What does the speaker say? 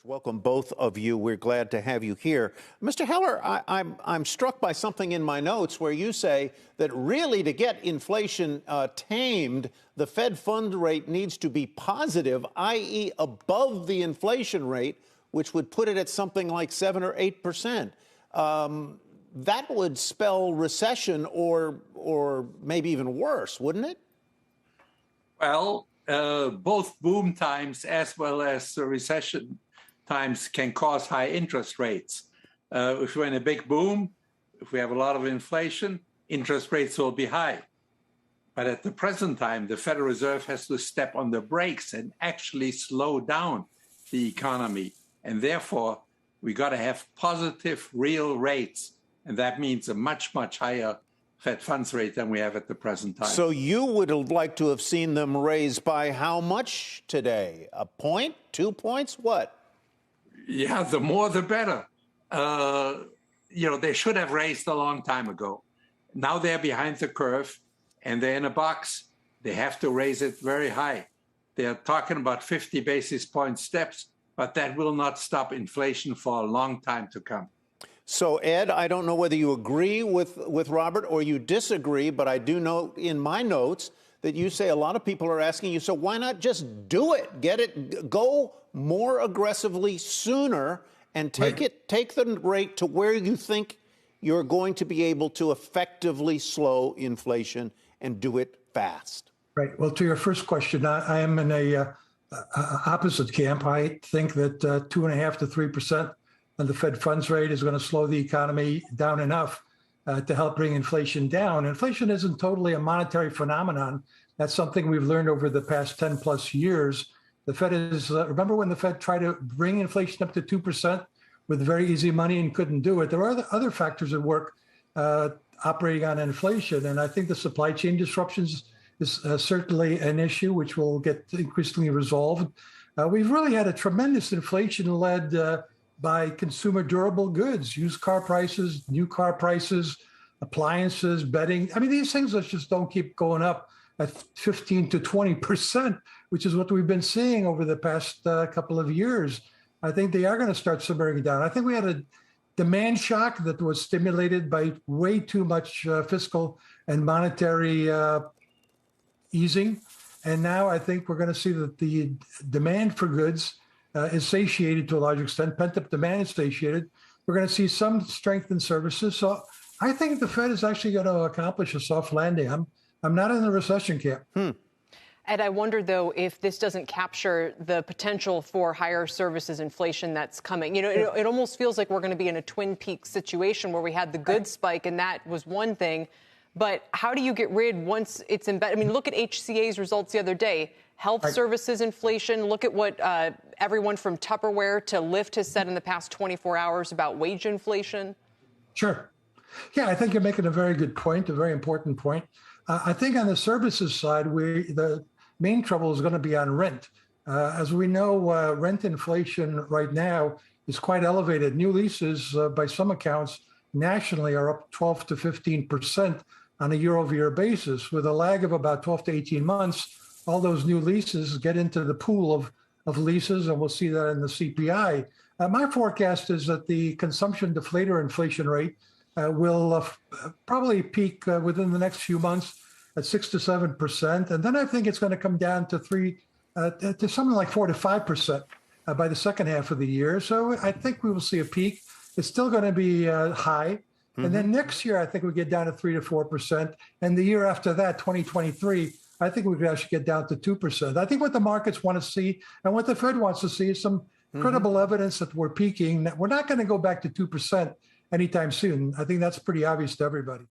Welcome, both of you. We're glad to have you here. Mr. Heller, I'm struck by something in my notes where you say that really to get inflation tamed, the Fed fund rate needs to be positive, i.e. above the inflation rate, which would put it at something like 7 or 8%. That would spell recession or maybe even worse, wouldn't it? Well, both boom times as well as recession times can cause high interest rates. If we're in a big boom, if we have a lot of inflation, interest rates will be high. But at the present time, the Federal Reserve has to step on the brakes and actually slow down the economy. And therefore, we got to have positive real rates. And that means a much, much higher Fed funds rate than we have at the present time. So you would have liked to have seen them raise by how much today? A point, 2 points, what? Yeah, the more the better. They should have raised a long time ago. Now they're behind the curve and they're in a box. They have to raise it very high. They're talking about 50 basis point steps, but that will not stop inflation for a long time to come. So, Ed, I don't know whether you agree with Robert or you disagree, but I do note in my notes that you say a lot of people are asking you, so why not just do it? Get it, go more aggressively sooner and take the rate to where you think you're going to be able to effectively slow inflation and do it fast. Right. Well, to your first question, I am in a opposite camp. I think that 2.5% to 3% on the Fed funds rate is going to slow the economy down enough to help bring inflation down. Inflation isn't totally a monetary phenomenon. That's something we've learned over the past 10 plus years. The Fed is, remember when the Fed tried to bring inflation up to 2% with very easy money and couldn't do it? There are other factors at work operating on inflation. And I think the supply chain disruptions is certainly an issue which will get increasingly resolved. We've really had a tremendous inflation led by consumer durable goods, used car prices, new car prices, appliances, bedding. I mean, these things just don't keep going up at 15 to 20%, which is what we've been seeing over the past couple of years. I think they are going to start simmering down. I think we had a demand shock that was stimulated by way too much fiscal and monetary easing. And now I think we're going to see that the demand for goods is satiated to a large extent. Pent-up demand is satiated. We're going to see some strength in services. So I think the Fed is actually going to accomplish a soft landing. I'm not in the recession camp. Ed, I wonder, though, if this doesn't capture the potential for higher services inflation that's coming. You know, it almost feels like we're going to be in a Twin Peaks situation where we had the goods spike, and that was one thing. But how do you get rid once it's embedded? I mean, look at HCA's results the other day. Health services inflation. Look at what everyone from Tupperware to Lyft has said in the past 24 hours about wage inflation. Sure. Yeah, I think you're making a very good point, a very important point. I think on the services side, the main trouble is going to be on rent. As we know, rent inflation right now is quite elevated. New leases, by some accounts, nationally are up 12 to 15% on a year-over-year basis. With a lag of about 12 to 18 months, all those new leases get into the pool of leases, and we'll see that in the CPI. My forecast is that the consumption deflator inflation rate will probably peak within the next few months at 6 to 7%. And then I think it's going to come down to something like 4 to 5% by the second half of the year. So I think we will see a peak. It's still going to be high. Mm-hmm. And then next year, I think we get down to 3 to 4%. And the year after that, 2023, I think we could actually get down to 2%. I think what the markets want to see and what the Fed wants to see is some credible evidence that we're peaking. We're not going to go back to 2% anytime soon. I think that's pretty obvious to everybody.